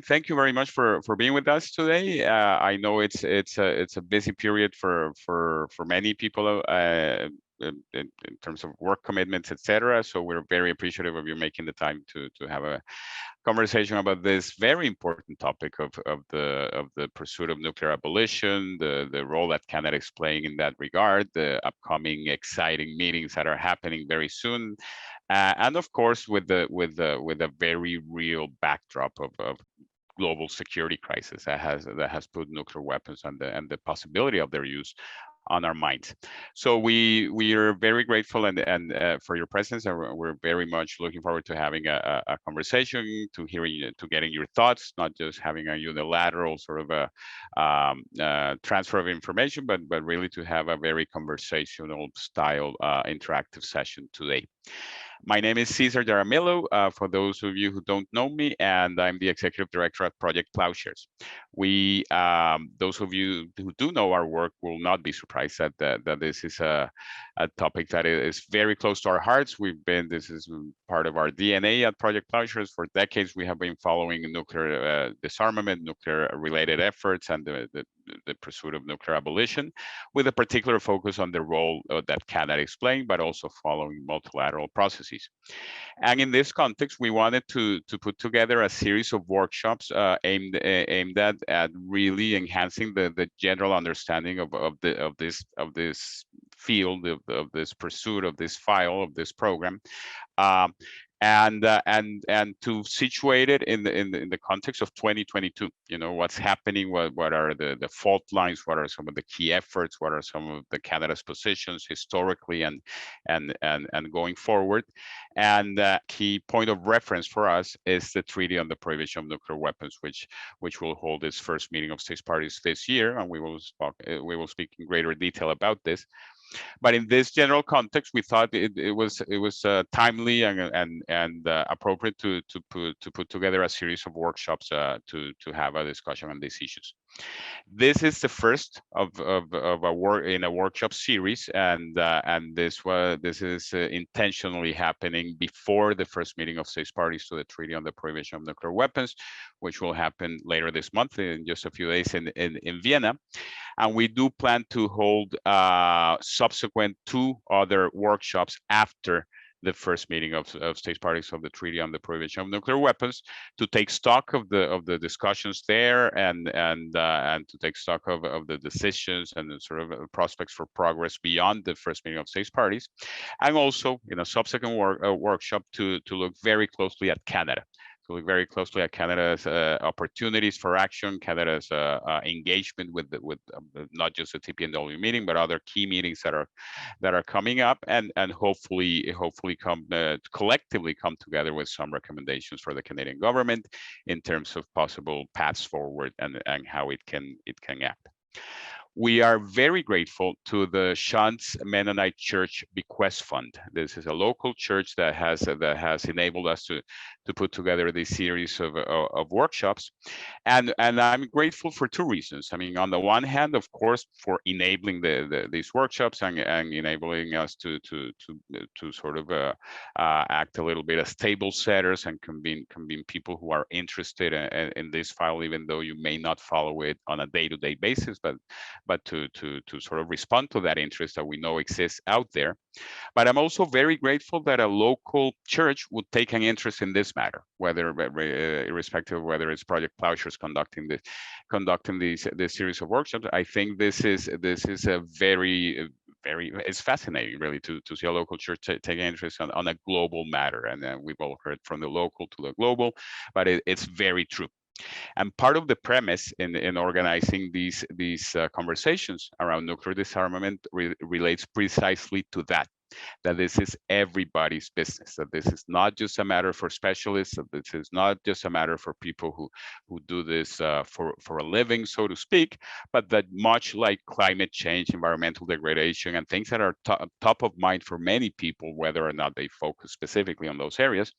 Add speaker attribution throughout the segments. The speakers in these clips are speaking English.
Speaker 1: Thank you very much for being with us today. I know it's a busy period for many people in terms of work commitments, etc. So we're very appreciative of you making the time to have a conversation about this very important topic of the pursuit of nuclear abolition, the role that Canada is playing in that regard, the upcoming exciting meetings that are happening very soon, and of course with a very real backdrop of global security crisis that has put nuclear weapons and the possibility of their use on our minds. So we are very grateful and for your presence, and we're very much looking forward to having a conversation, to hearing, to getting your thoughts, not just having a unilateral sort of a transfer of information, but really to have a very conversational style interactive session today. My name is Cesar Jaramillo, for those of you who don't know me, and I'm the executive director at Project Ploughshares. Those of you who do know our work will not be surprised that this is a topic that is very close to our hearts. This is part of our DNA at Project Ploughshares. For decades, we have been following nuclear disarmament, nuclear related efforts, and the pursuit of nuclear abolition, with a particular focus on the role that Canada is playing, but also following multilateral processes. And in this context, we wanted to put together a series of workshops aimed at really enhancing the general understanding of this field of this pursuit of this file of this program, um, and to situate it in the context of 2022. You know, what's happening, what are the fault lines, what are some of the key efforts, what are some of the Canada's positions historically and going forward. And key point of reference for us is the Treaty on the Prohibition of Nuclear Weapons, which will hold its first meeting of states parties this year, and we will speak in greater detail about this. But in this general context, we thought it was timely and appropriate to put together a series of workshops to have a discussion on these issues. This is the first of a workshop series, and this is intentionally happening before the first meeting of states parties to the Treaty on the Prohibition of Nuclear Weapons, which will happen later this month in just a few days in Vienna. And we do plan to hold subsequent two other workshops after the first meeting of states parties of the Treaty on the Prohibition of Nuclear Weapons, to take stock of the discussions there, and to take stock of the decisions and the sort of prospects for progress beyond the first meeting of states parties, and also in a subsequent workshop to look very closely at Canada. To look very closely at Canada's opportunities for action, Canada's engagement with not just the TPNW meeting, but other key meetings that are coming up, and hopefully collectively come together with some recommendations for the Canadian government in terms of possible paths forward and how it can act. We are very grateful to the Shantz Mennonite Church Bequest Fund. This is a local church that has enabled us to put together this series of workshops, and I'm grateful for two reasons. I mean, on the one hand, of course, for enabling these workshops and enabling us to sort of act a little bit as table setters and convene people who are interested in this file, even though you may not follow it on a day-to-day basis, but to sort of respond to that interest that we know exists out there. But I'm also very grateful that a local church would take an interest in this matter, whether irrespective of whether it's Project Ploughshares conducting this series of workshops. I think this is a very it's fascinating, really, to see a local church take interest on a global matter. And then we've all heard from the local to the global, but it's very true. And part of the premise in organizing these conversations around nuclear disarmament relates precisely to that this is everybody's business, that this is not just a matter for specialists, that this is not just a matter for people who do this for a living, so to speak, but that much like climate change, environmental degradation, and things that are top of mind for many people, whether or not they focus specifically on those areas,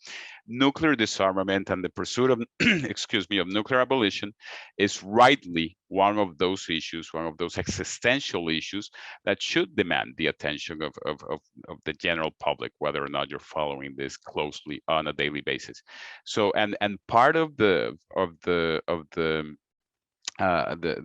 Speaker 1: nuclear disarmament and the pursuit of, excuse me, of nuclear abolition is rightly one of those issues, one of those existential issues that should demand the attention of the general public, whether or not you're following this closely on a daily basis. So, and part of the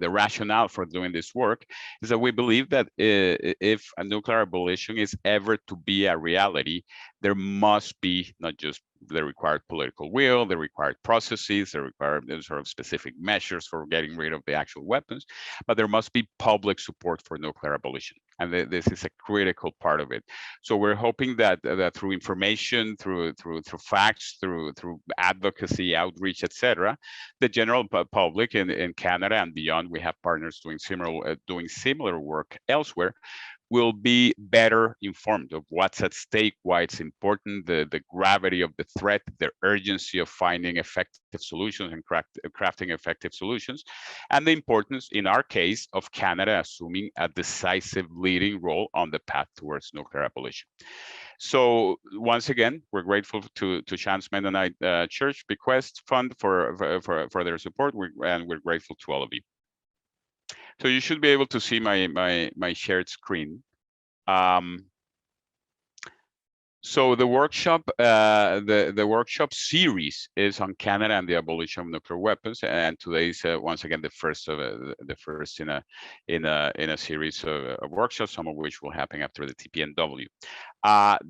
Speaker 1: rationale for doing this work is that we believe that if a nuclear abolition is ever to be a reality, there must be not just the required political will, the required processes, the required sort of specific measures for getting rid of the actual weapons, but there must be public support for nuclear abolition. And this is a critical part of it. So we're hoping that through information, through facts, through advocacy, outreach, etc., the general public in Canada and beyond, we have partners doing similar work elsewhere, will be better informed of what's at stake, why it's important, the gravity of the threat, the urgency of finding effective solutions and crafting effective solutions, and the importance, in our case, of Canada assuming a decisive leading role on the path towards nuclear abolition. So once again, we're grateful to Shantz Mennonite Church Bequest Fund for their support, and we're grateful to all of you. So you should be able to see my shared screen. So the workshop, the workshop series is on Canada and the abolition of nuclear weapons, and today is once again the first in a series of workshops, some of which will happen after the TPNW.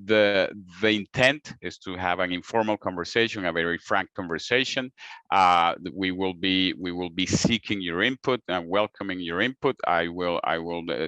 Speaker 1: The intent is to have an informal conversation, a very frank conversation. We will be seeking your input and welcoming your input. I will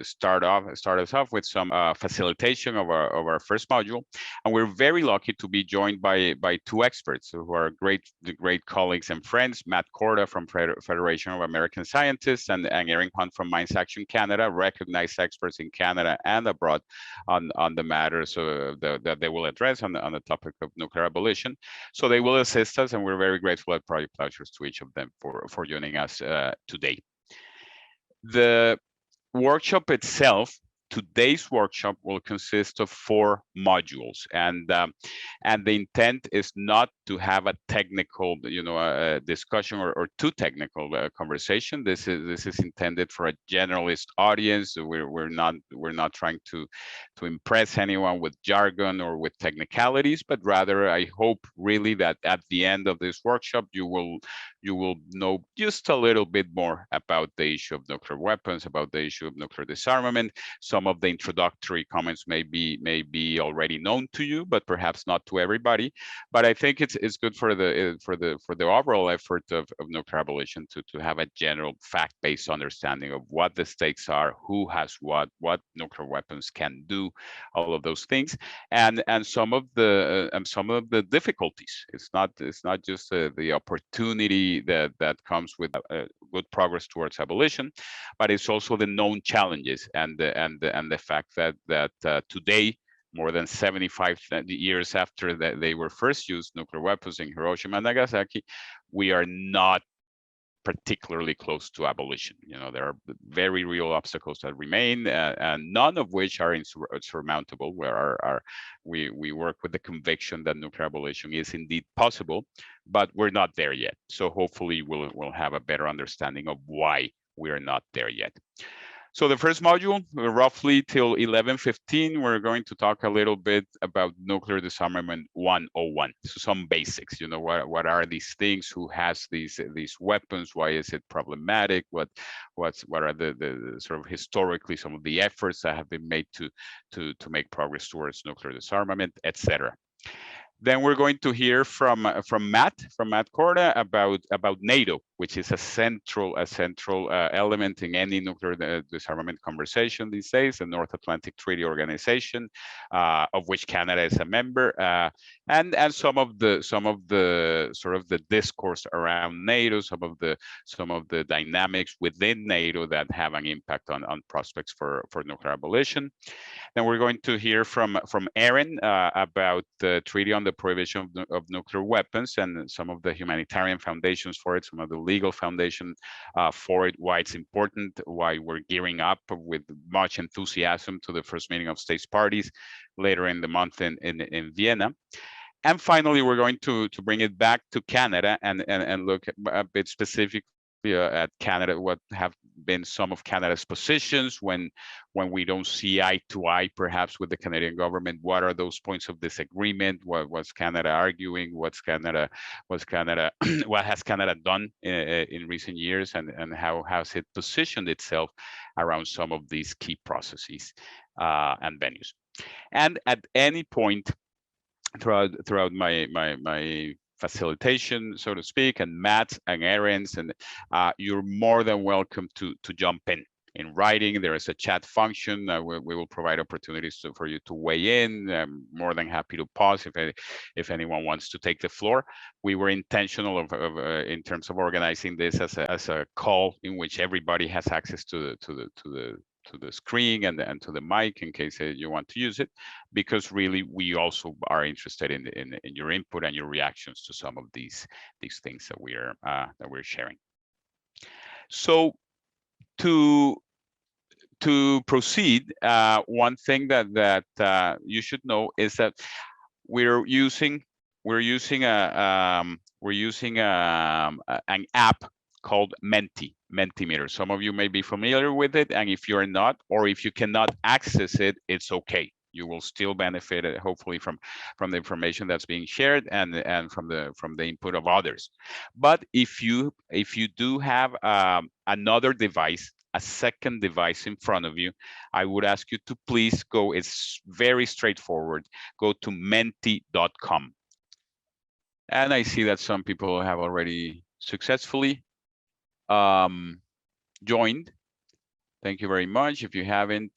Speaker 1: start us off with some facilitation of our first module, and we're very lucky to be joined by two experts who are great colleagues and friends: Matt Korda from Federation of American Scientists and Erin from Mines Action Canada, recognized experts in Canada and abroad on the matters that they will address on the topic of nuclear abolition. So they will assist us, and we're very grateful at Project Ploughshares to each of them for joining us today. The workshop itself, today's workshop, will consist of 4 modules, and the intent is not to have a technical, discussion or too technical conversation. This is intended for a generalist audience. We're not trying to impress anyone with jargon or with technicalities, but rather I hope really that at the end of this workshop you will know just a little bit more about the issue of nuclear weapons, about the issue of nuclear disarmament. Some of the introductory comments may be already known to you, but perhaps not to everybody. But I think it's good for the overall effort of nuclear abolition to have a general fact-based understanding of what the stakes are, who has what nuclear weapons can do, all of those things, and some of the difficulties. It's not just the opportunity that comes with good progress towards abolition, but it's also the known challenges and the fact that today, more than 75 years after that they were first used, nuclear weapons in Hiroshima and Nagasaki, we are not particularly close to abolition. There are very real obstacles that remain, and none of which are insurmountable. We work with the conviction that nuclear abolition is indeed possible, but we're not there yet. So hopefully we'll have a better understanding of why we are not there yet. So the first module, roughly till 11:15, we're going to talk a little bit about nuclear disarmament 101. So some basics, what are these things? Who has these weapons? Why is it problematic? What are the sort of historically some of the efforts that have been made to make progress towards nuclear disarmament, etc. Then we're going to hear from Matt Korda about NATO, which is a central element in any nuclear disarmament conversation these days, the North Atlantic Treaty Organization, of which Canada is a member, and some of the sort of the discourse around NATO, some of the dynamics within NATO that have an impact on prospects for nuclear abolition. Then we're going to hear from Erin about the Treaty on the Prohibition of Nuclear Weapons and some of the humanitarian foundations for it, some of the legal foundation for it, why it's important, why we're gearing up with much enthusiasm to the first meeting of states parties later in the month in Vienna. And finally, we're going to bring it back to Canada and look a bit specifically at Canada, what have been some of Canada's positions when we don't see eye to eye, perhaps with the Canadian government. What are those points of disagreement? What's Canada arguing? What has Canada done in recent years, and how has it positioned itself around some of these key processes and venues? And at any point throughout my facilitation, so to speak, and Matt and Erin's, and you're more than welcome to jump in writing. There is a chat function. We will provide opportunities for you to weigh in. I'm more than happy to pause if anyone wants to take the floor. We were intentional in terms of organizing this as a call in which everybody has access to the screen and to the mic in case you want to use it, because really we also are interested in your input and your reactions to some of these things that we're sharing. So to proceed, one thing that you should know is that we're using an app called Mentimeter. Some of you may be familiar with it, and if you're not, or if you cannot access it, it's okay. You will still benefit, hopefully, from the information that's being shared and from the input of others. But if you do have another device, a second device in front of you, I would ask you to please go. It's very straightforward. Go to menti.com. And I see that some people have already successfully joined. Thank you very much. If you haven't,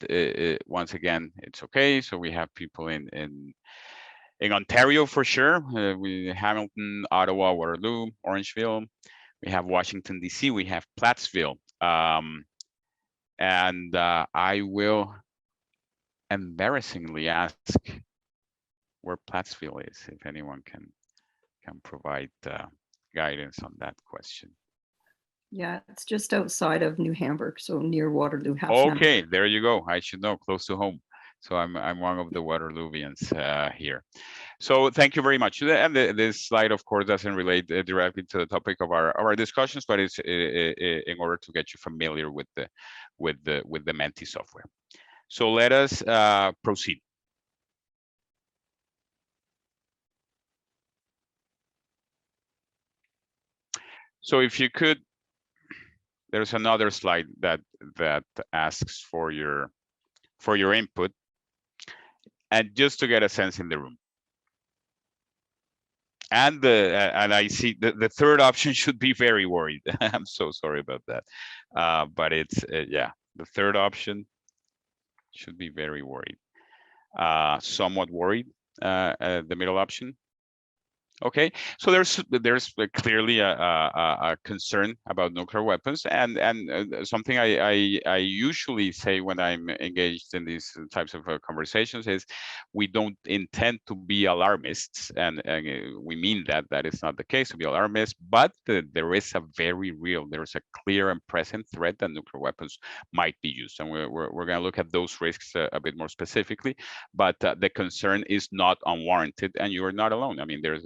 Speaker 1: once again, it's okay. So we have people in Ontario for sure. We Hamilton, Ottawa, Waterloo, Orangeville. We have Washington, D.C. We have Plattsville. And I will embarrassingly ask where Plattsville is, if anyone can provide guidance on that question.
Speaker 2: Yeah, it's just outside of New Hamburg, so near Waterloo.
Speaker 1: Okay, there you go. I should know, close to home. So I'm one of the Waterloovians here. So thank you very much. And this slide, of course, doesn't relate directly to the topic of our discussions, but it's in order to get you familiar with the Menti software. So let us proceed. So if you could, there's another slide that asks for your input, and just to get a sense in the room. And I see the third option should be very worried. I'm so sorry about that, but it's yeah, the third option should be very worried. Somewhat worried. The middle option. Okay, so there's clearly a concern about nuclear weapons, and something I usually say when I'm engaged in these types of conversations is we don't intend to be alarmists, and we mean that is not the case to be alarmists, but there is a very real, there's a clear and present threat that nuclear weapons might be used, and we're going to look at those risks a bit more specifically, but the concern is not unwarranted, and you are not alone. I mean, there's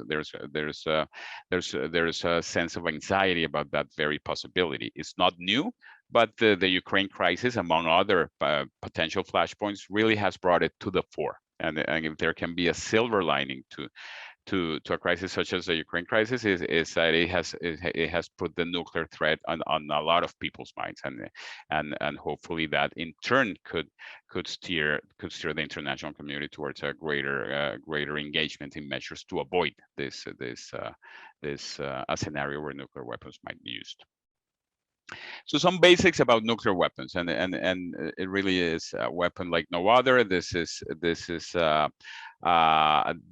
Speaker 1: a sense of anxiety about that very possibility. It's not new, but the Ukraine crisis, among other potential flashpoints, really has brought it to the fore. And if there can be a silver lining to a crisis such as the Ukraine crisis, is that it has put the nuclear threat on a lot of people's minds, and hopefully that in turn could steer the international community towards a greater engagement in measures to avoid this a scenario where nuclear weapons might be used. So some basics about nuclear weapons, and it really is a weapon like no other. This is the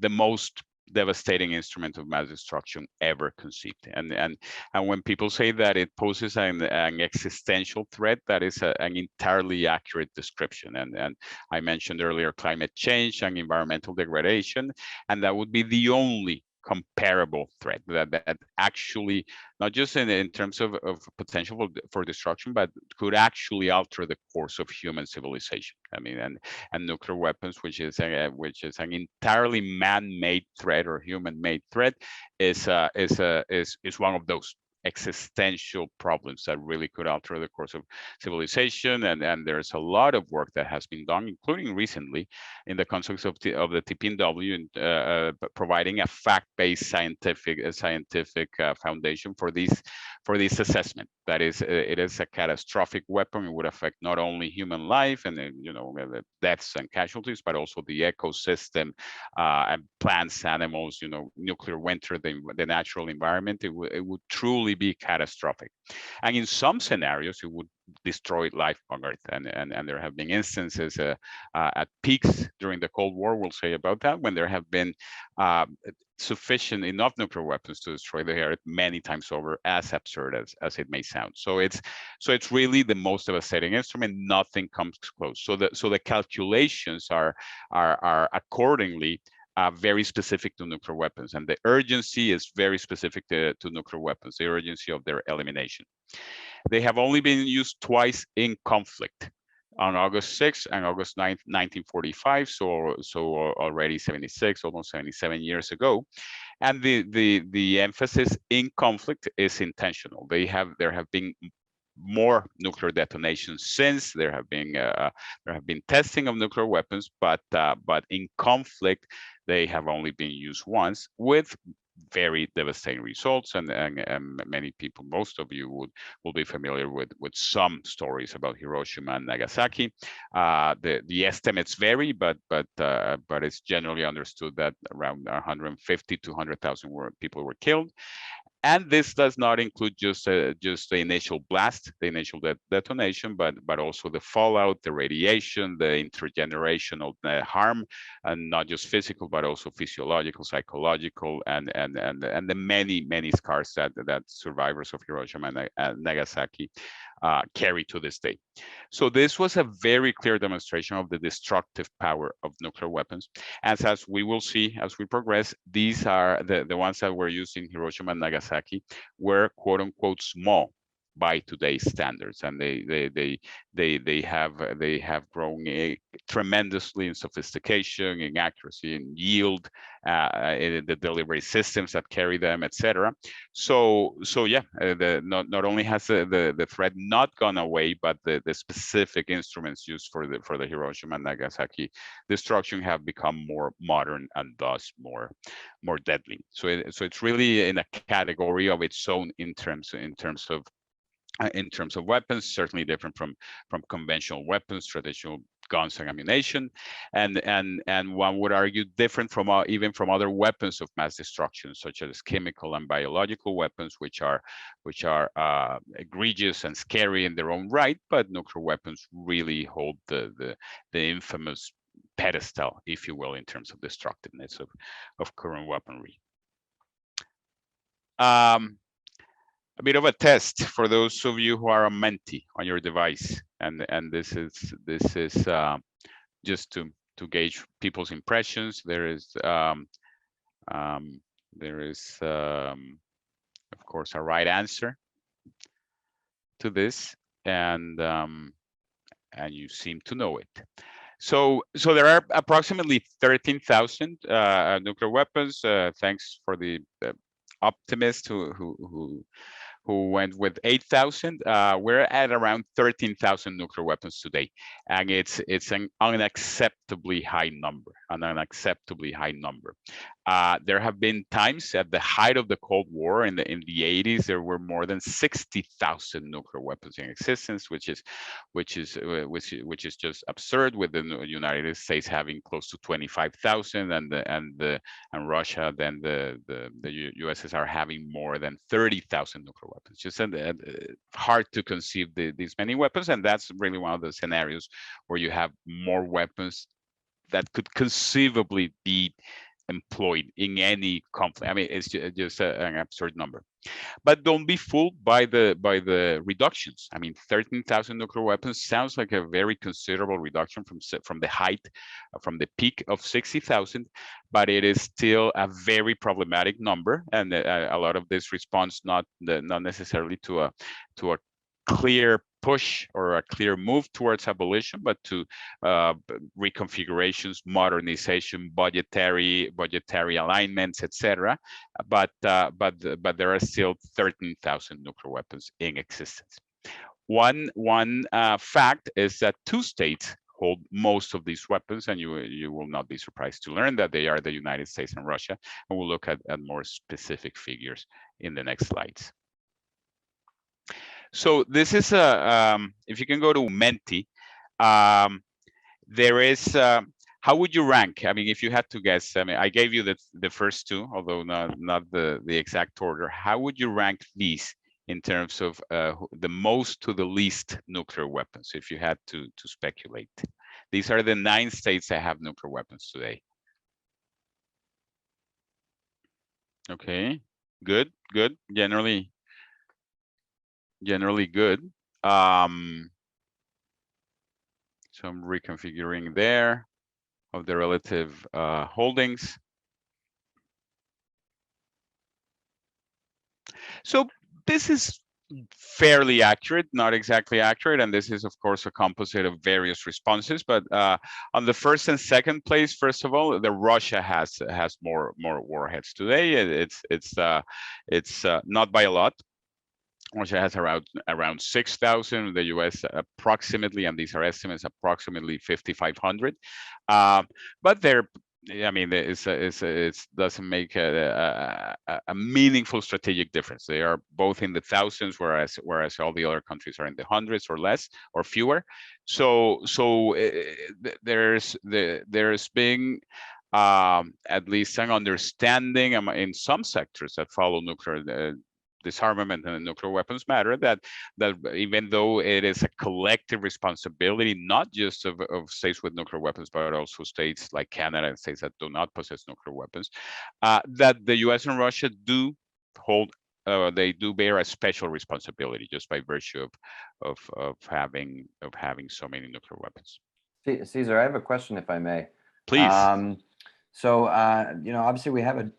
Speaker 1: most devastating instrument of mass destruction ever conceived, and when people say that it poses an existential threat, that is an entirely accurate description. And I mentioned earlier climate change and environmental degradation, and that would be the only comparable threat that actually, not just in terms of potential for destruction, but could actually alter the course of human civilization. I mean, and nuclear weapons, which is an entirely man-made threat or human-made threat, is one of those. existential problems that really could alter the course of civilization. And there's a lot of work that has been done, including recently, in the context of the TPNW, providing a fact-based scientific foundation for this assessment. That is, it is a catastrophic weapon. It would affect not only human life and the deaths and casualties, but also the ecosystem, and plants, animals, nuclear winter, the natural environment. It would truly be catastrophic. And in some scenarios, it would destroy life on Earth. And there have been instances at peaks during the Cold War, we'll say about that, when there have been sufficient enough nuclear weapons to destroy the Earth many times over, as absurd as it may sound. So it's really the most devastating instrument. Nothing comes close. So the calculations are accordingly very specific to nuclear weapons, and the urgency is very specific to nuclear weapons, the urgency of their elimination. They have only been used twice in conflict, on August 6th and August 9th, 1945, so already 76, almost 77 years ago. And the emphasis in conflict is intentional. There have been more nuclear detonations since. There have been testing of nuclear weapons, but in conflict they have only been used once, with very devastating results. And many people, most of you will be familiar with some stories about Hiroshima and Nagasaki. The estimates vary, but it's generally understood that around 150 to 200,000 people were killed. And this does not include just the initial blast, the initial detonation, but also the fallout, the radiation, the intergenerational harm, and not just physical, but also physiological, psychological, and the many scars that survivors of Hiroshima and Nagasaki carry to this day. So this was a very clear demonstration of the destructive power of nuclear weapons. As we will see as we progress, these are the ones that were used in Hiroshima and Nagasaki were quote unquote small by today's standards, and they have grown tremendously in sophistication, in accuracy, in yield, in the delivery systems that carry them, etc. So yeah, not only has the threat not gone away, but the specific instruments used for the Hiroshima and Nagasaki destruction have become more modern and thus more deadly. So it's really in a category of its own in terms of weapons, certainly different from conventional weapons, traditional guns and ammunition, and one would argue different from even from other weapons of mass destruction, such as chemical and biological weapons, which are egregious and scary in their own right, but nuclear weapons really hold the infamous pedestal, if you will, in terms of destructiveness of current weaponry. A bit of a test for those of you who are a Menti on your device, and this is just to gauge people's impressions. There is of course a right answer to this, and you seem to know it. So there are approximately 13,000 nuclear weapons. Thanks for the optimist who went with 8,000. We're at around 13,000 nuclear weapons today, and it's an unacceptably high number. There have been times at the height of the Cold War in the 80s, there were more than 60,000 nuclear weapons in existence, which is just absurd, with the United States having close to 25,000, and Russia, then the USSR having more than 30,000 nuclear weapons. Just hard to conceive these many weapons, and that's really one of the scenarios where you have more weapons that could conceivably be employed in any conflict. I mean, it's just an absurd number. But don't be fooled by the reductions. I mean, 13,000 nuclear weapons sounds like a very considerable reduction from the height, from the peak of 60,000, but it is still a very problematic number, and a lot of this responds not necessarily to a clear push or a clear move towards abolition, but to reconfigurations, modernization, budgetary alignments, etc. But there are still 13,000 nuclear weapons in existence. One fact is that 2 states hold most of these weapons, and you will not be surprised to learn that they are the United States and Russia. And we'll look at more specific figures in the next slides. So this is if you can go to Menti, there is how would you rank? I mean, if you had to guess, I mean, I gave you the first 2, although not the exact order. How would you rank these in terms of the most to the least nuclear weapons, if you had to speculate? These are the 9 states that have nuclear weapons today. Okay, good. Generally good. So I'm reconfiguring there of the relative holdings. So this is fairly accurate, not exactly accurate, and this is of course a composite of various responses. But on the first and second place, first of all, Russia has more warheads today. It's not by a lot. Russia has around 6,000. The U.S. approximately, and these are estimates, approximately 5,500. But they're, I mean, it doesn't make a meaningful strategic difference. They are both in the thousands, whereas all the other countries are in the hundreds or less or fewer. So there's been at least an understanding in some sectors that follow nuclear disarmament and nuclear weapons matter, that even though it is a collective responsibility, not just of states with nuclear weapons, but also states like Canada and states that do not possess nuclear weapons, that the US and Russia do hold, they do bear a special responsibility just by virtue of having so many nuclear weapons.
Speaker 3: Cesar, I have a question, if I may.
Speaker 1: Please.
Speaker 3: So, you know, obviously we have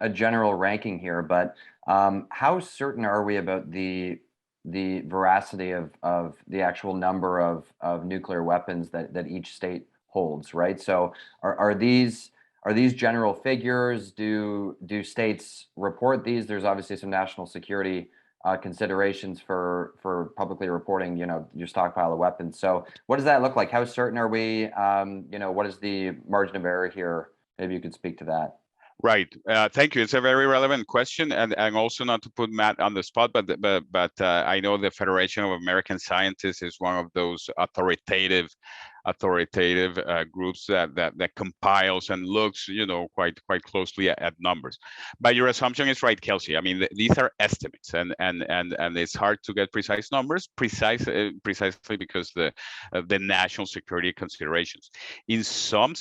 Speaker 3: a general ranking here, but how certain are we about the veracity of the actual number of nuclear weapons that each state holds, right? So are these general figures? Do states report these? There's obviously some national security considerations for publicly reporting, you know, your stockpile of weapons. So what does that look like? How certain are we? You know, what is the margin of error here? Maybe you could speak to that.
Speaker 1: Right. Thank you. It's a very relevant question, and also not to put Matt on the spot, but I know the Federation of American Scientists is one of those authoritative groups that compiles and looks, you know, quite closely at numbers. But your assumption is right, Kelsey. I mean, these are estimates, and it's hard to get precise numbers, precisely because the national security considerations. In some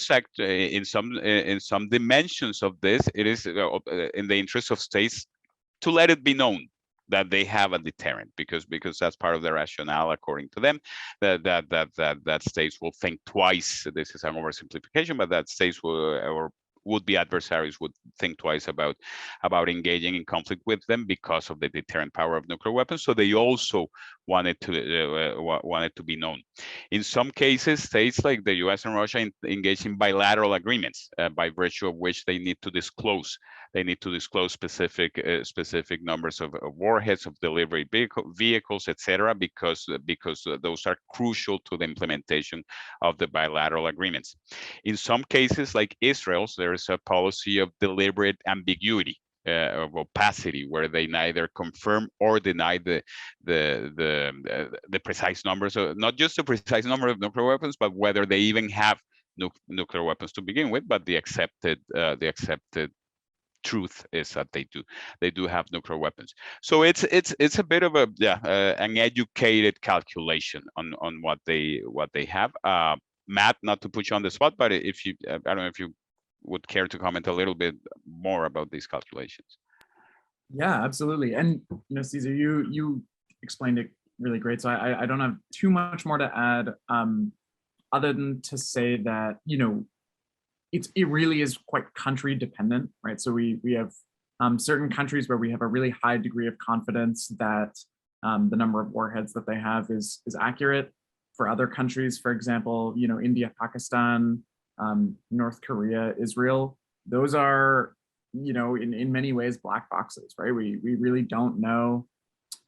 Speaker 1: dimensions of this, it is in the interest of states to let it be known that they have a deterrent, because that's part of the rationale, according to them, that states will think twice. This is an oversimplification, but that states will, or would-be adversaries would think twice about engaging in conflict with them because of the deterrent power of nuclear weapons. So they also wanted to be known. In some cases, states like the U.S. and Russia engage in bilateral agreements by virtue of which they need to disclose. They need to disclose specific numbers of warheads, of delivery vehicles, etc., because those are crucial to the implementation of the bilateral agreements. In some cases, like Israel's, there is a policy of deliberate ambiguity, of opacity, where they neither confirm or deny the precise numbers, not just the precise number of nuclear weapons, but whether they even have nuclear weapons to begin with. But the accepted truth is that they do have nuclear weapons. So it's a bit of an educated calculation on what they have. Matt, not to put you on the spot, but if you, I don't know if you would care to comment a little bit more about these calculations.
Speaker 4: Yeah, absolutely. And you know, Cesar, you explained it really great. So I don't have too much more to add, other than to say that, you know, it really is quite country dependent, right? So we have certain countries where we have a really high degree of confidence that the number of warheads that they have is accurate. For other countries, for example, India, Pakistan, North Korea, Israel, those are, in many ways black boxes, right? We really don't know.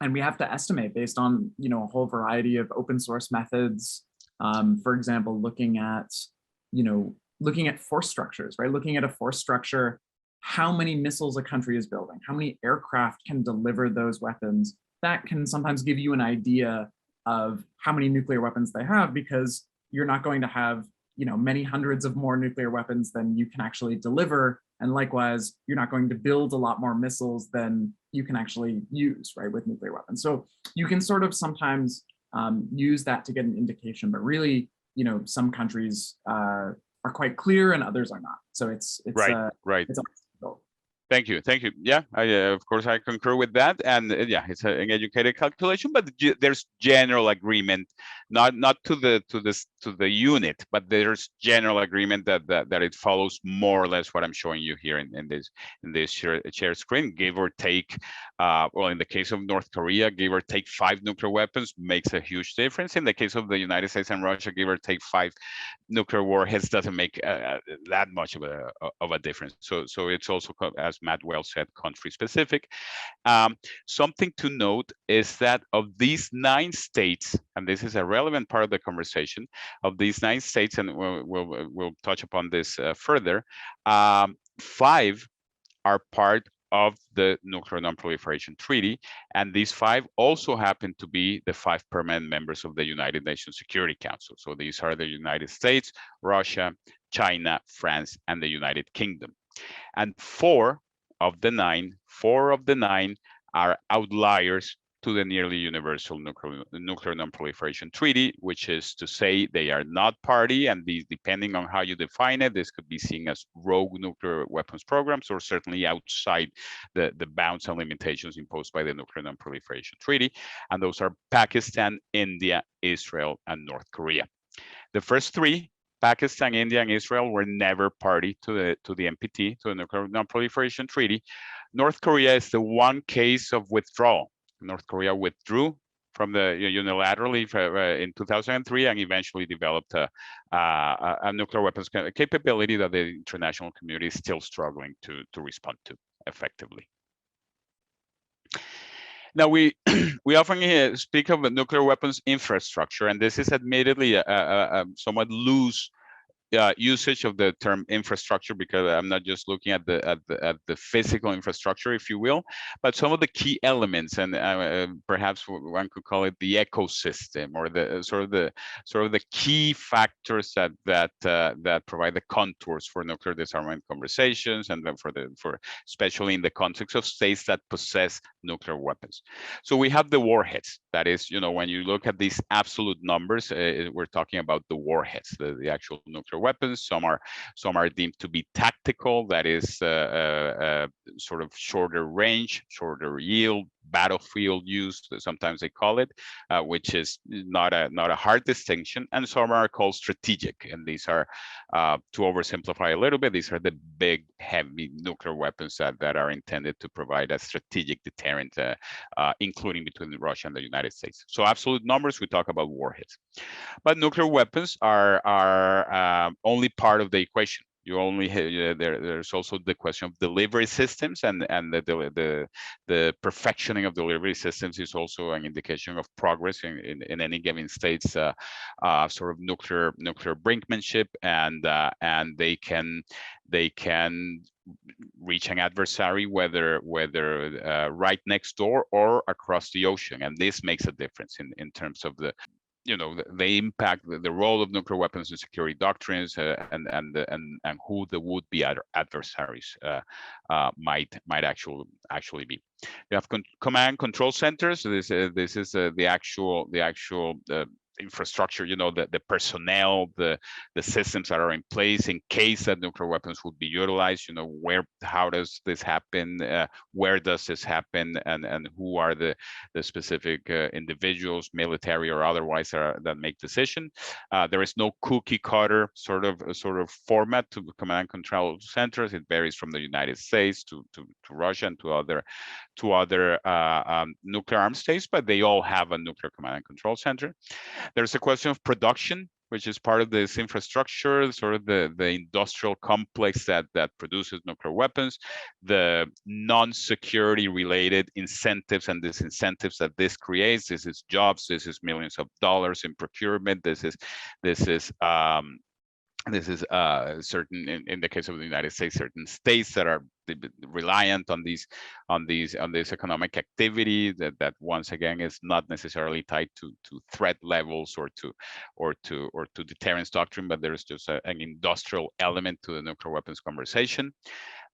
Speaker 4: And we have to estimate based on, a whole variety of open source methods. For example, looking at force structures, right? Looking at a force structure, how many missiles a country is building, how many aircraft can deliver those weapons. That can sometimes give you an idea of how many nuclear weapons they have, because you're not going to have, many hundreds of more nuclear weapons than you can actually deliver. And likewise, you're not going to build a lot more missiles than you can actually use, right, with nuclear weapons. So you can sort of sometimes use that to get an indication, but really, some countries are quite clear and others are not. So it's
Speaker 1: right.
Speaker 4: It's
Speaker 1: Thank you. Yeah, of course I concur with that, and yeah, it's an educated calculation, but there's general agreement, not to the unit, but there's general agreement that it follows more or less what I'm showing you here in this share screen, give or take. Well, in the case of North Korea, give or take 5 nuclear weapons makes a huge difference. In the case of the United States and Russia, give or take 5 nuclear warheads doesn't make that much of a difference. So it's also, as Matt well said, country specific. Something to note is that of these 9 states, and this is a relevant part of the conversation, of these 9 states, and we'll touch upon this further, 5 are part of the Nuclear Non-Proliferation Treaty, and these 5 also happen to be the 5 permanent members of the United Nations Security Council. So these are the United States, Russia, China, France, and the United Kingdom. And 4 of the 9 are outliers to the nearly universal nuclear non-proliferation treaty, which is to say they are not party, and these, depending on how you define it, this could be seen as rogue nuclear weapons programs, or certainly outside the bounds and limitations imposed by the nuclear non-proliferation treaty. And those are Pakistan, India, Israel, and North Korea. The first 3, Pakistan, India, and Israel, were never party to the NPT, to the Nuclear Non-Proliferation Treaty. North Korea is the one case of withdrawal. North Korea withdrew from the unilaterally in 2003 and eventually developed a nuclear weapons capability that the international community is still struggling to respond to effectively. Now, we often speak of the nuclear weapons infrastructure, and this is admittedly a somewhat loose usage of the term infrastructure, because I'm not just looking at the physical infrastructure, if you will, but some of the key elements, and perhaps one could call it the ecosystem, or the sort of the key factors that provide the contours for nuclear disarmament conversations, and then for especially in the context of states that possess nuclear weapons. So we have the warheads. That is, when you look at these absolute numbers, we're talking about the warheads, the actual nuclear weapons. Some are deemed to be tactical, that is sort of shorter range, shorter yield, battlefield use, sometimes they call it, which is not a hard distinction. And some are called strategic, and these are, to oversimplify a little bit, these are the big, heavy nuclear weapons that are intended to provide a strategic deterrent, including between Russia and the United States. So absolute numbers, we talk about warheads, but nuclear weapons are only part of the equation. You only there's also the question of delivery systems, and the perfectioning of delivery systems is also an indication of progress in any given state's sort of nuclear brinkmanship, and they can reach an adversary whether right next door or across the ocean, and this makes a difference in terms of the impact, the role of nuclear weapons in security doctrines, and who the would-be adversaries might actually be. You have command control centers. This is the actual infrastructure, the personnel, the systems that are in place in case that nuclear weapons would be utilized, how does this happen, where does this happen, and who are the specific individuals, military or otherwise, that make decision. There is no cookie cutter sort of format to command and control centers. It varies from the United States to Russia and to other nuclear armed states, but they all have a nuclear command and control center. There's a question of production, which is part of this infrastructure, sort of the industrial complex that produces nuclear weapons, the non-security related incentives and disincentives that this creates. This is jobs, this is millions of dollars in procurement, this is certain, in the case of the United States, certain states that are reliant on this economic activity that once again is not necessarily tied to threat levels or to deterrence doctrine, but there's just an industrial element to the nuclear weapons conversation.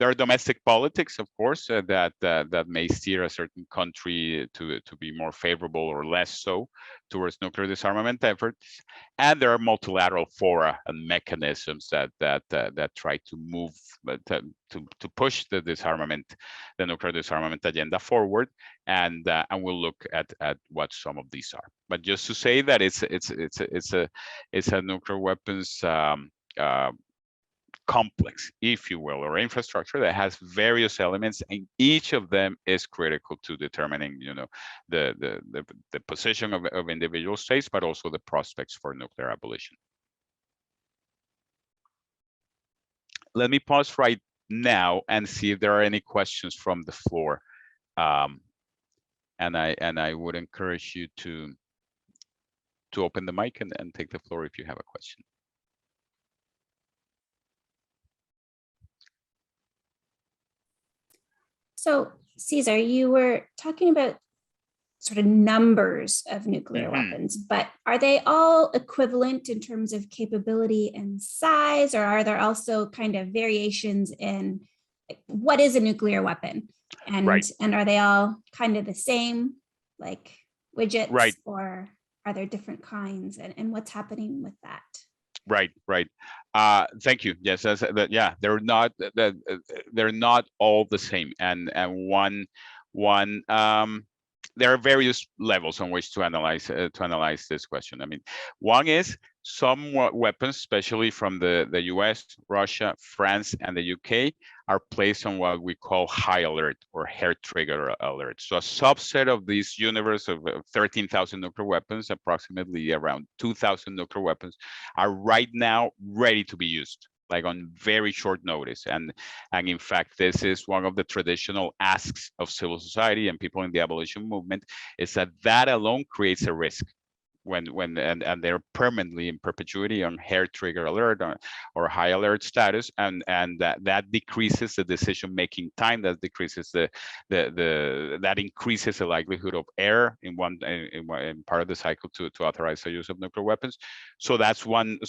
Speaker 1: There are domestic politics, of course, that may steer a certain country to be more favorable or less so towards nuclear disarmament efforts, and there are multilateral fora and mechanisms that try to move to push the nuclear disarmament agenda forward, and we'll look at what some of these are. But just to say that it's a nuclear weapons complex, if you will, or infrastructure that has various elements, and each of them is critical to determining, the position of individual states, but also the prospects for nuclear abolition. Let me pause right now and see if there are any questions from the floor, and I would encourage you to open the mic and take the floor if you have a question.
Speaker 5: So, Cesar, you were talking about sort of numbers of nuclear weapons, but are they all equivalent in terms of capability and size, or are there also kind of variations in what is a nuclear weapon? And and are they all kind of the same, like widgets, or are there different kinds, and what's happening with that?
Speaker 1: Right. Thank you. Yes, yeah, they're not all the same, and one there are various levels on which to analyze this question. I mean, one is some weapons, especially from the US, Russia, France, and the UK, are placed on what we call high alert or hair trigger alert. So a subset of this universe of 13,000 nuclear weapons, approximately around 2,000 nuclear weapons, are right now ready to be used, like on very short notice. And in fact, this is one of the traditional asks of civil society and people in the abolition movement, is that alone creates a risk and they're permanently in perpetuity on hair trigger alert or high alert status, and that decreases the decision making time, that decreases that increases the likelihood of error in part of the cycle to authorize the use of nuclear weapons. So that's one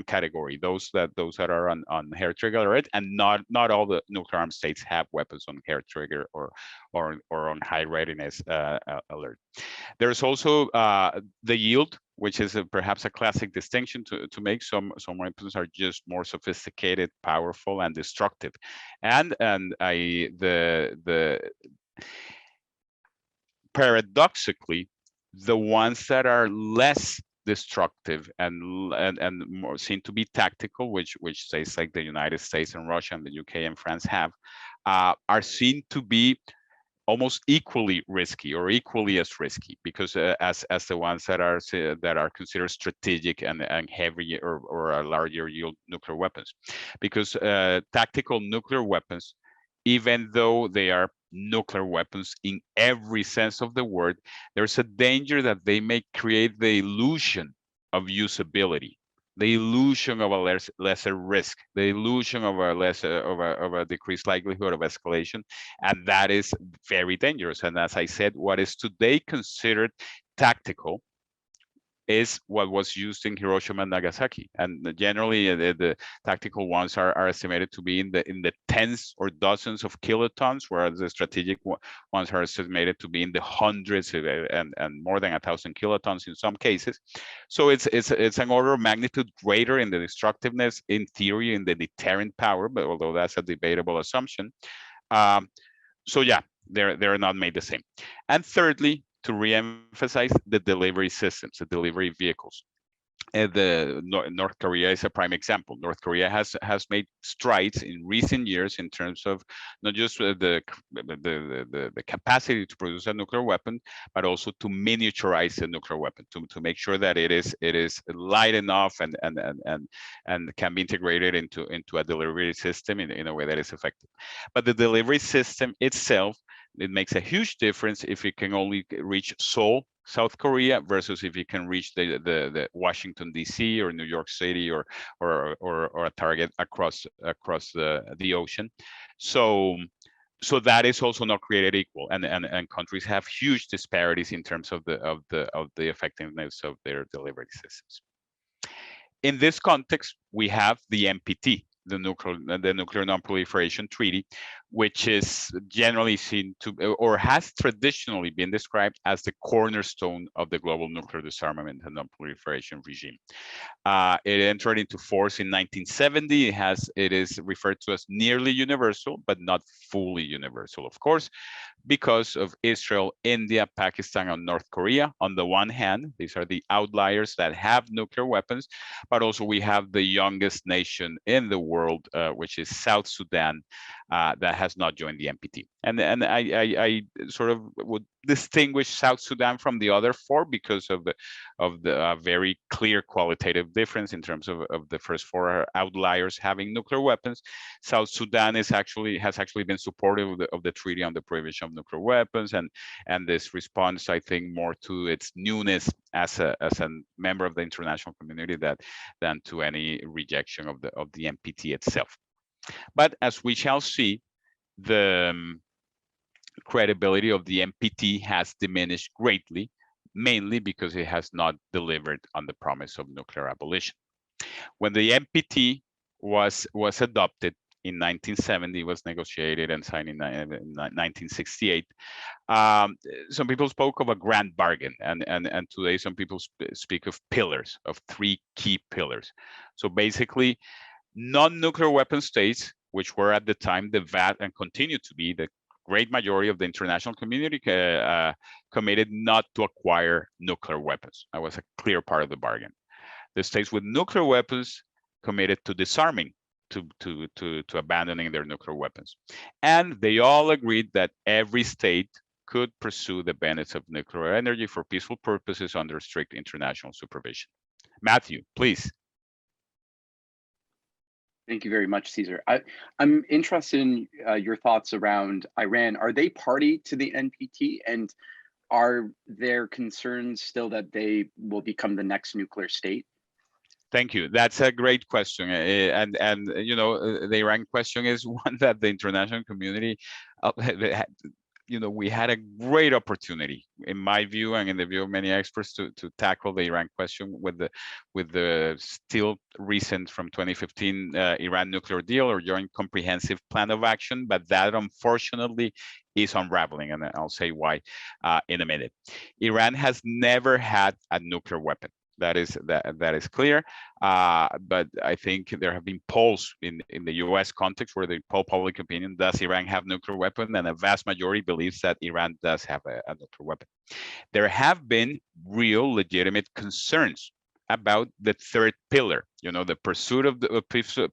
Speaker 1: category, those that are on hair trigger alert, and not all the nuclear armed states have weapons on hair trigger or on high readiness alert. There's also the yield, which is perhaps a classic distinction to make. Some weapons are just more sophisticated, powerful, and destructive, and paradoxically, the ones that are less destructive and more seen to be tactical, which states like the United States and Russia and the UK and France have, are seen to be almost equally risky or equally as risky, because as the ones that are considered strategic and heavy or a larger yield nuclear weapons, because tactical nuclear weapons, even though they are nuclear weapons in every sense of the word, there's a danger that they may create the illusion of usability, the illusion of a lesser risk, the illusion of a decreased likelihood of escalation, and that is very dangerous. And as I said, what is today considered tactical is what was used in Hiroshima and Nagasaki. And generally, the tactical ones are estimated to be in the tens or dozens of kilotons, whereas the strategic ones are estimated to be in the hundreds and more than 1,000 kilotons in some cases. So it's an order of magnitude greater in the destructiveness, in theory, in the deterrent power, but although that's a debatable assumption. So yeah, they're not made the same. And thirdly, to re-emphasize the delivery systems, the delivery vehicles. North Korea is a prime example. North Korea has made strides in recent years in terms of not just the capacity to produce a nuclear weapon, but also to miniaturize a nuclear weapon, to make sure that it is light enough and can be integrated into a delivery system in a way that is effective. But the delivery system itself, it makes a huge difference if it can only reach Seoul, South Korea, versus if you can reach the Washington D.C. or New York City or a target across the ocean. So that is also not created equal, and countries have huge disparities in terms of the effectiveness of their delivery systems. In this context, we have the NPT, the Nuclear Non-Proliferation Treaty, which is generally seen to, or has traditionally been described as the cornerstone of the global nuclear disarmament and non-proliferation regime. It entered into force in 1970. It is referred to as nearly universal, but not fully universal, of course, because of Israel, India, Pakistan, and North Korea. On the one hand, these are the outliers that have nuclear weapons, but also we have the youngest nation in the world, which is South Sudan, that has not joined the NPT. And I sort of would distinguish South Sudan from the other four because of the very clear qualitative difference in terms of the first four outliers having nuclear weapons. South Sudan has actually been supportive of the Treaty on the Prohibition of Nuclear Weapons, and this responds, I think, more to its newness as a member of the international community than to any rejection of the NPT itself. But as we shall see, the credibility of the NPT has diminished greatly, mainly because it has not delivered on the promise of nuclear abolition. When the NPT was adopted in 1970, was negotiated and signed in 1968, some people spoke of a grand bargain, and today some people speak of pillars, of three key pillars. So basically, non-nuclear weapon states, which were at the time the vast and continue to be the great majority of the international community, committed not to acquire nuclear weapons. That was a clear part of the bargain. The states with nuclear weapons committed to disarming, to abandoning their nuclear weapons. And they all agreed that every state could pursue the benefits of nuclear energy for peaceful purposes under strict international supervision. Matthew, please.
Speaker 6: Thank you very much, Cesar. I'm interested in your thoughts around Iran. Are they party to the NPT, and are there concerns still that they will become the next nuclear state?
Speaker 1: Thank you. That's a great question, and you know, the Iran question is one that the international community, you know, we had a great opportunity, in my view and in the view of many experts, to tackle the Iran question with the still recent from 2015 Iran nuclear deal or joint comprehensive plan of action, but that unfortunately is unraveling, and I'll say why in a minute. Iran has never had a nuclear weapon. That is clear, but I think there have been polls in the U.S. context where they poll public opinion: does Iran have nuclear weapon? And a vast majority believes that Iran does have a nuclear weapon. There have been real, legitimate concerns about the third pillar, you know, the pursuit of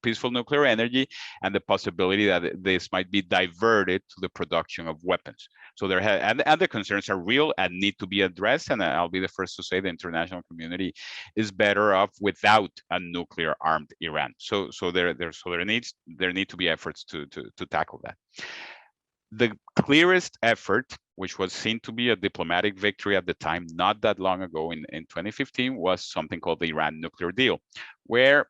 Speaker 1: peaceful nuclear energy, and the possibility that this might be diverted to the production of weapons. So there and the concerns are real and need to be addressed. And I'll be the first to say the international community is better off without a nuclear armed Iran. So there need to be efforts to tackle that. The clearest effort, which was seen to be a diplomatic victory at the time, not that long ago in 2015, was something called the Iran nuclear deal, where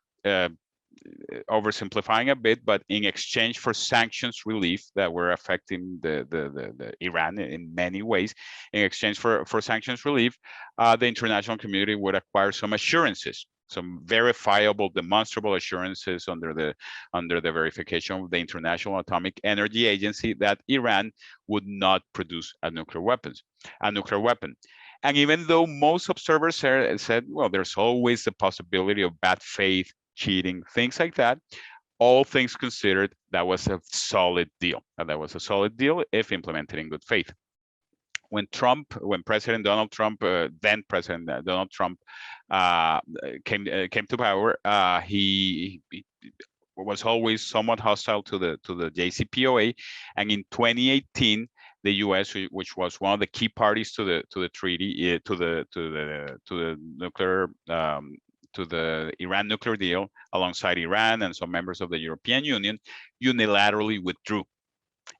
Speaker 1: oversimplifying a bit, but in exchange for sanctions relief that were affecting the Iran in many ways, in exchange for sanctions relief, the international community would acquire some assurances, some verifiable, demonstrable assurances under the verification of the International Atomic Energy Agency that Iran would not produce a nuclear weapon. And even though most observers said, well, there's always the possibility of bad faith, cheating, things like that, all things considered, that was a solid deal. And that was a solid deal if implemented in good faith. When President Donald Trump, then President Donald Trump, came to power, he was always somewhat hostile to the JCPOA, and in 2018, the U.S., which was one of the key parties to the treaty, to the nuclear. To the Iran nuclear deal, alongside Iran and some members of the European Union, unilaterally withdrew.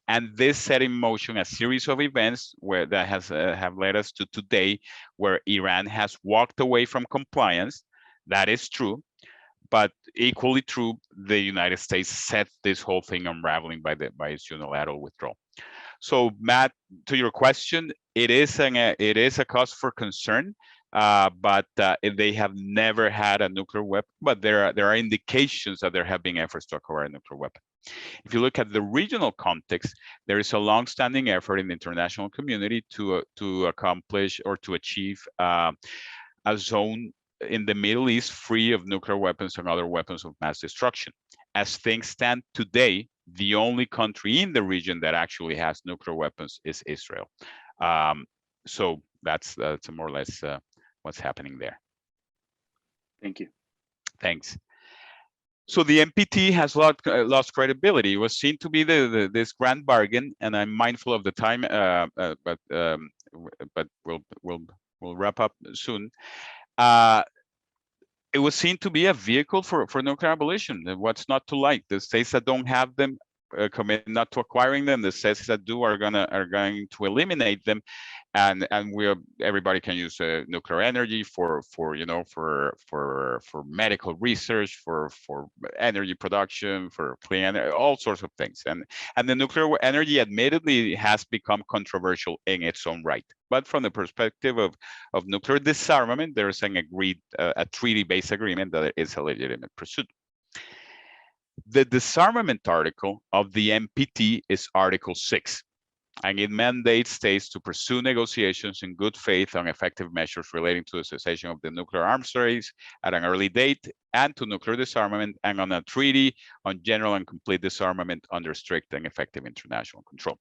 Speaker 1: And this set in motion a series of events that have led us to today, where Iran has walked away from compliance. That is true, but equally true, the United States set this whole thing unraveling by its unilateral withdrawal. So, Matt, to your question, it is a cause for concern. But they have never had a nuclear weapon, but there are indications that there have been efforts to acquire a nuclear weapon. If you look at the regional context, there is a long-standing effort in the international community to accomplish or to achieve a zone in the Middle East free of nuclear weapons and other weapons of mass destruction. As things stand today, the only country in the region that actually has nuclear weapons is Israel. So that's more or less what's happening there.
Speaker 6: Thank you.
Speaker 1: Thanks. So the NPT has lost credibility. It was seen to be this grand bargain, and I'm mindful of the time, but we'll wrap up soon. It was seen to be a vehicle for nuclear abolition. What's not to like? The states that don't have them commit not to acquiring them. The states that do are going to eliminate them, and everybody can use nuclear energy for medical research, for energy production, for clean energy, all sorts of things. And the nuclear energy admittedly has become controversial in its own right. But from the perspective of nuclear disarmament, there is an agreed a treaty-based agreement that it is a legitimate pursuit. The disarmament article of the NPT is Article 6, and it mandates states to pursue negotiations in good faith on effective measures relating to the cessation of the nuclear arms race at an early date, and to nuclear disarmament, and on a treaty on general and complete disarmament under strict and effective international control.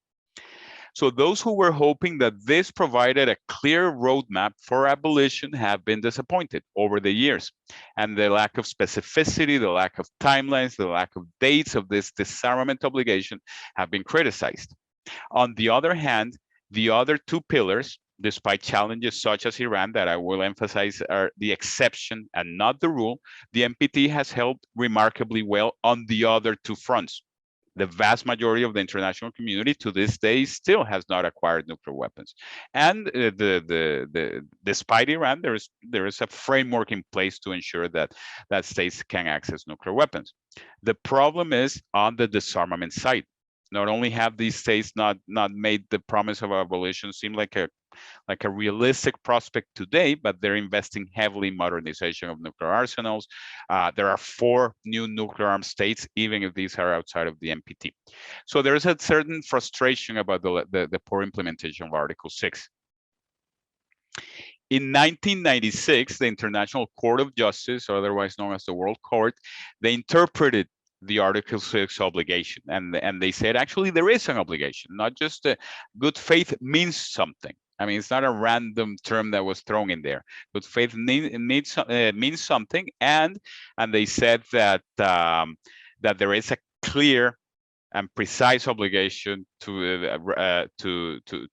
Speaker 1: So those who were hoping that this provided a clear roadmap for abolition have been disappointed over the years. And the lack of specificity, the lack of timelines, the lack of dates of this disarmament obligation have been criticized. On the other hand, the other two pillars, despite challenges such as Iran, that I will emphasize are the exception and not the rule, the NPT has held remarkably well on the other two fronts. The vast majority of the international community to this day still has not acquired nuclear weapons, and despite Iran, there is a framework in place to ensure that states can access nuclear weapons. The problem is on the disarmament side. Not only have these states not made the promise of abolition seem like a realistic prospect today, but they're investing heavily in modernization of nuclear arsenals. There are 4 new nuclear armed states, even if these are outside of the NPT. So there is a certain frustration about the poor implementation of Article 6. In 1996, the International Court of Justice, otherwise known as the World Court, they interpreted the Article 6 obligation, and they said, actually, there is an obligation, not just good faith means something. I mean, it's not a random term that was thrown in there. Good faith means something, and they said that that there is a clear and precise obligation to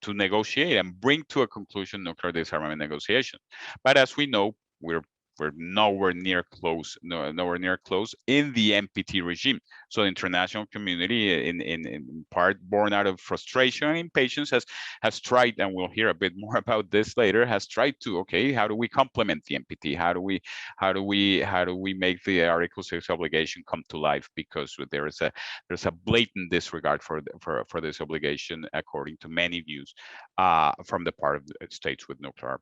Speaker 1: negotiate and bring to a conclusion nuclear disarmament negotiation. But as we know, we're we're nowhere near close, nowhere near close in the NPT regime. So the international community, in part born out of frustration and impatience, has tried, and we'll hear a bit more about this later, has tried to, okay, how do we complement the NPT? How do we make the Article 6 obligation come to life? Because there's a blatant disregard for this obligation, according to many views, from the part of the states with nuclear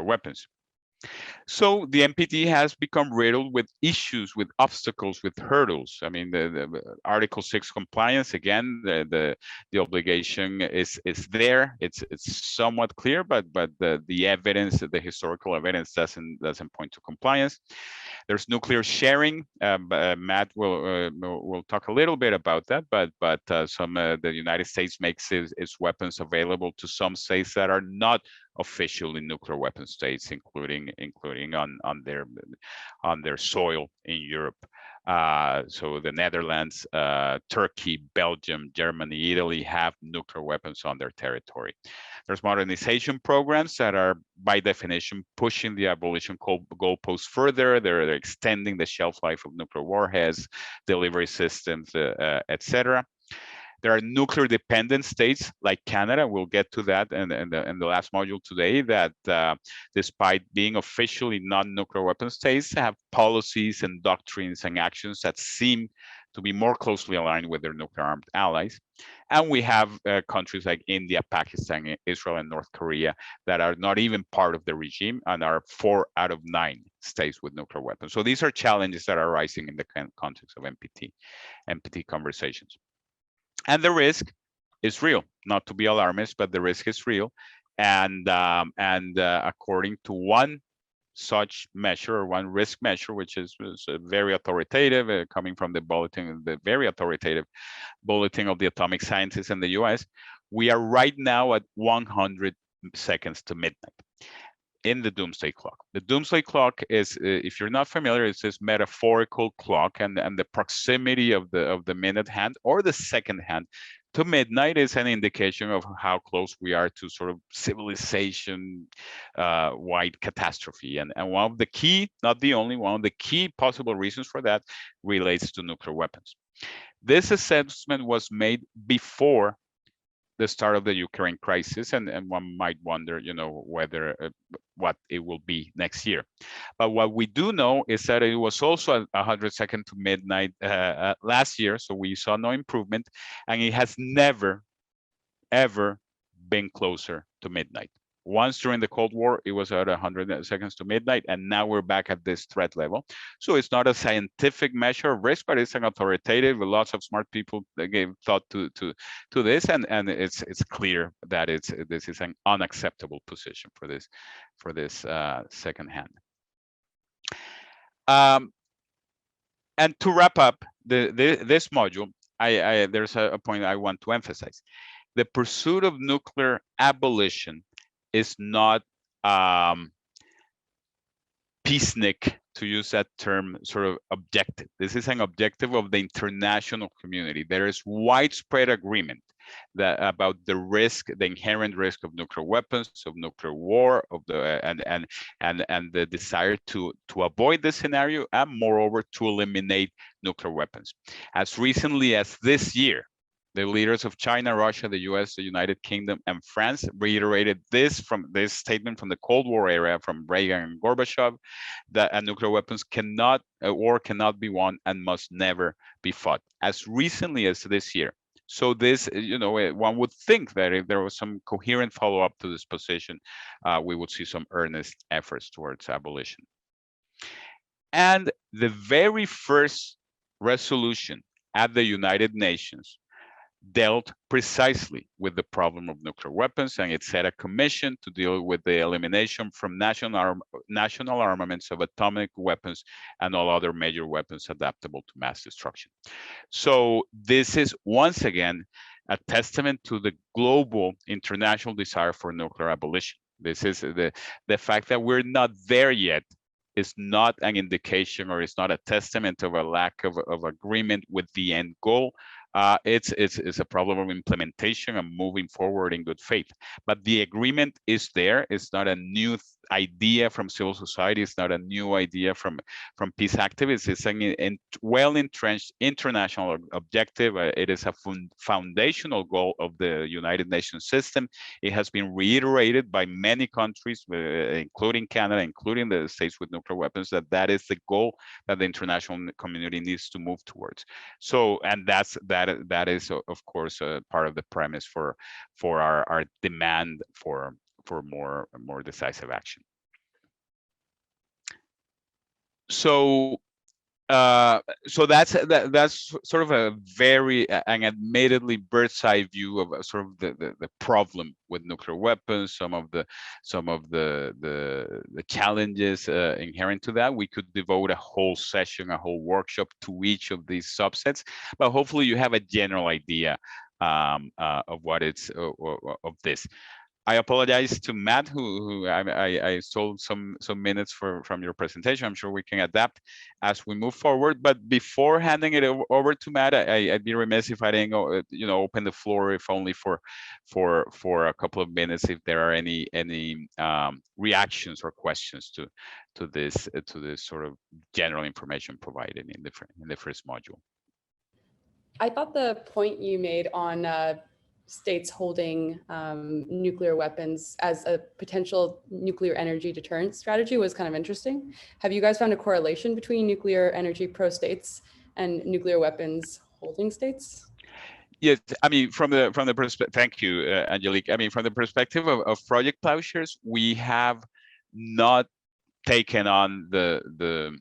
Speaker 1: weapons. So the NPT has become riddled with issues, with obstacles, with hurdles. I mean, the Article 6 compliance, again, the obligation is there. It's somewhat clear, but the evidence, the historical evidence, doesn't point to compliance. There's nuclear sharing. Matt will talk a little bit about that, but the United States makes its weapons available to some states that are not officially nuclear weapon states, including on their soil in Europe. So the Netherlands, Turkey, Belgium, Germany, Italy have nuclear weapons on their territory. There's modernization programs that are, by definition, pushing the abolition goalposts further. They're extending the shelf life of nuclear warheads, delivery systems, etc. There are nuclear dependent states like Canada. We'll get to that in the last module today, that despite being officially non-nuclear weapon states, have policies and doctrines and actions that seem to be more closely aligned with their nuclear armed allies. And we have countries like India, Pakistan, Israel, and North Korea that are not even part of the regime and are 4 out of 9 states with nuclear weapons. So these are challenges that are rising in the context of NPT conversations. And the risk is real, not to be alarmist, but the risk is real. And according to one such measure, or one risk measure, which is very authoritative, coming from the very authoritative Bulletin of the Atomic Scientists in the US, we are right now at 100 seconds to midnight in the doomsday clock. The doomsday clock is, if you're not familiar, it's this metaphorical clock, and the proximity of the minute hand or the second hand to midnight is an indication of how close we are to sort of civilization wide catastrophe. And one of the key, not the only one of the key possible reasons for that relates to nuclear weapons. This assessment was made before the start of the Ukraine crisis, and one might wonder, whether what it will be next year. But what we do know is that it was also 100 seconds to midnight last year, so we saw no improvement, and it has never, ever been closer to midnight. Once during the Cold War, it was at 100 seconds to midnight, and now we're back at this threat level. So it's not a scientific measure of risk, but it's an authoritative. Lots of smart people gave thought to this, and it's clear that this is an unacceptable position for this second hand. And to wrap up this module, there's a point I want to emphasize. The pursuit of nuclear abolition is not peacenik, to use that term, sort of objective. This is an objective of the international community. There is widespread agreement about the risk, the inherent risk of nuclear weapons, of nuclear war, of and the desire to avoid this scenario, and moreover to eliminate nuclear weapons. As recently as this year, the leaders of China, Russia, the US, the United Kingdom, and France reiterated this statement from the Cold War era, from Reagan and Gorbachev, that nuclear weapons cannot be won and must never be fought, as recently as this year. So this, one would think that if there was some coherent follow-up to this position, we would see some earnest efforts towards abolition. And the very first resolution at the United Nations dealt precisely with the problem of nuclear weapons, and it set a commission to deal with the elimination from national armaments of atomic weapons and all other major weapons adaptable to mass destruction. So this is once again a testament to the global international desire for nuclear abolition. This is the fact that we're not there yet is not an indication, or is not a testament of a lack of agreement with the end goal It's a problem of implementation and moving forward in good faith. But the agreement is there. It's not a new idea from civil society. It's not a new idea from peace activists. It's a well-entrenched international objective. It is a foundational goal of the United Nations system. It has been reiterated by many countries, including Canada, including the states with nuclear weapons, that is the goal that the international community needs to move towards. So, and that is of course part of the premise for our demand for more decisive action. So that's sort of a very and admittedly bird's eye view of sort of the problem with nuclear weapons, some of the challenges inherent to that. We could devote a whole session, a whole workshop to each of these subsets, but hopefully you have a general idea of what it's of this. I apologize to Matt, who I stole some minutes from your presentation. I'm sure we can adapt as we move forward. But before handing it over to Matt, I'd be remiss if I didn't open the floor, if only for a couple of minutes, if there are any reactions or questions to this sort of general information provided in the first module.
Speaker 7: I thought the point you made on states holding nuclear weapons as a potential nuclear energy deterrence strategy was kind of interesting. Have you guys found a correlation between nuclear energy pro states and nuclear weapons holding states?
Speaker 1: Yes, I mean, from the perspective, thank you, Angelique. I mean, from the perspective of Project Ploughshares, we have not taken on the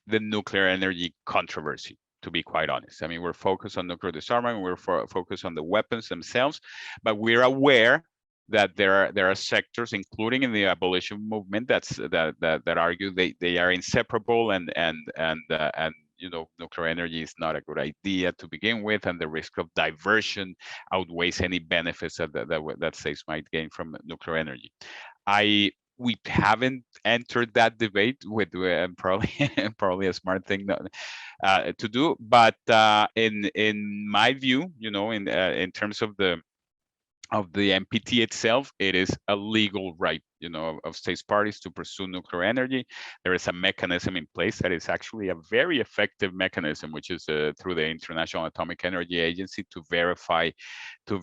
Speaker 1: nuclear energy controversy, to be quite honest. I mean, we're focused on nuclear disarmament, we're focused on the weapons themselves, but we're aware that there are sectors, including in the abolition movement, that argue they are inseparable, and nuclear energy is not a good idea to begin with, and the risk of diversion outweighs any benefits that states might gain from nuclear energy. We haven't entered that debate with probably a smart thing to do, but in my view, in terms of the NPT itself, it is a legal right, of states parties to pursue nuclear energy. There is a mechanism in place that is actually a very effective mechanism, which is through the International Atomic Energy Agency to verify through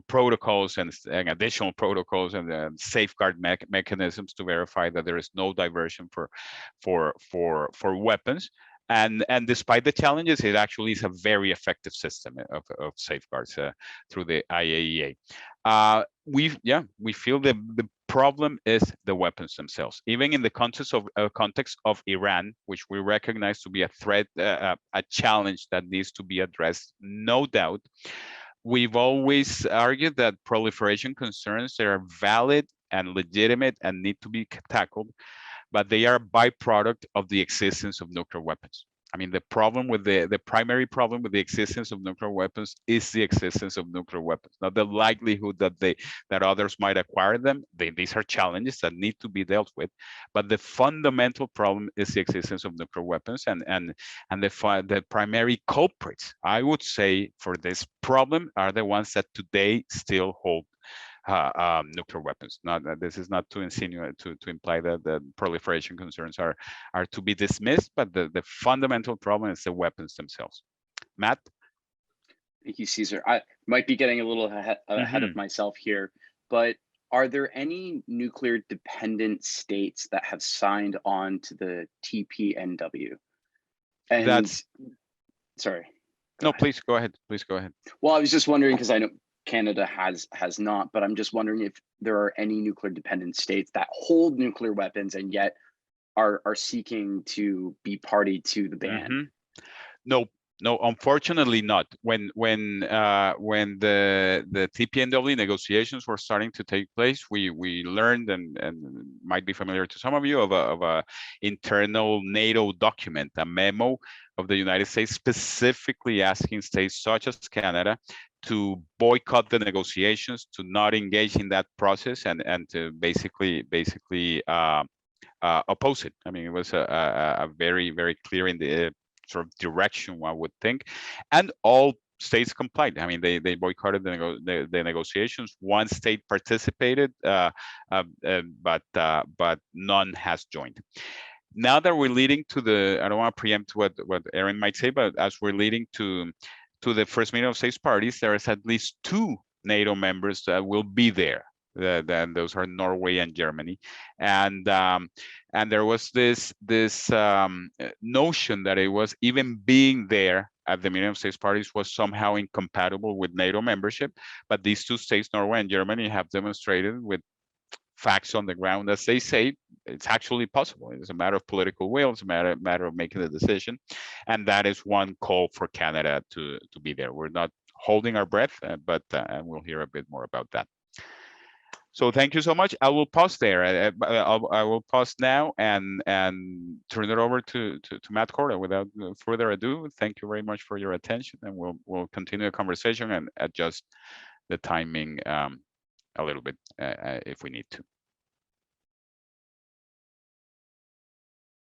Speaker 1: protocols and additional protocols and safeguard mechanisms to verify that there is no diversion for weapons. And despite the challenges, it actually is a very effective system of safeguards through the IAEA. We feel that the problem is the weapons themselves. Even in the context of Iran, which we recognize to be a threat, a challenge that needs to be addressed, no doubt. We've always argued that proliferation concerns that are valid and legitimate and need to be tackled, but they are a byproduct of the existence of nuclear weapons. I mean, the primary problem with the existence of nuclear weapons is the existence of nuclear weapons, not the likelihood that others might acquire them. These are challenges that need to be dealt with, but the fundamental problem is the existence of nuclear weapons, and the primary culprits, I would say, for this problem are the ones that today still hold nuclear weapons. This is not to insinuate, to imply that the proliferation concerns are to be dismissed, but the fundamental problem is the weapons themselves. Matt?
Speaker 6: Thank you, Cesar. I might be getting a little ahead of myself here, but are there any nuclear dependent states that have signed on to the TPNW? And sorry.
Speaker 1: No, please go ahead. Please go ahead.
Speaker 6: Well, I was just wondering, because I know Canada has not, but I'm just wondering if there are any nuclear dependent states that hold nuclear weapons and yet are seeking to be party to the ban.
Speaker 1: No, unfortunately not. When the TPNW negotiations were starting to take place, we learned, and might be familiar to some of you, of a internal NATO document, a memo of the United States specifically asking states such as Canada to boycott the negotiations, to not engage in that process, and to basically oppose it. I mean, it was a very, very clear sort of direction, one would think, and all states complied. I mean, they boycotted the negotiations. One state participated, but none has joined. Now that we're leading to the, I don't want to preempt what Erin might say, but as we're leading to the first meeting of states parties, there is at least 2 NATO members that will be there. Then those are Norway and Germany, and there was this notion that it was even being there at the meeting of states parties was somehow incompatible with NATO membership. But these 2 states, Norway and Germany, have demonstrated with facts on the ground, as they say, it's actually possible. It's a matter of political will. It's a matter of making the decision, and that is one call for Canada to be there. We're not holding our breath, but we'll hear a bit more about that. So thank you so much. I will pause there. I will pause now and turn it over to Matt Korda. Without further ado, thank you very much for your attention, and we'll continue the conversation and adjust the timing a little bit if we need to.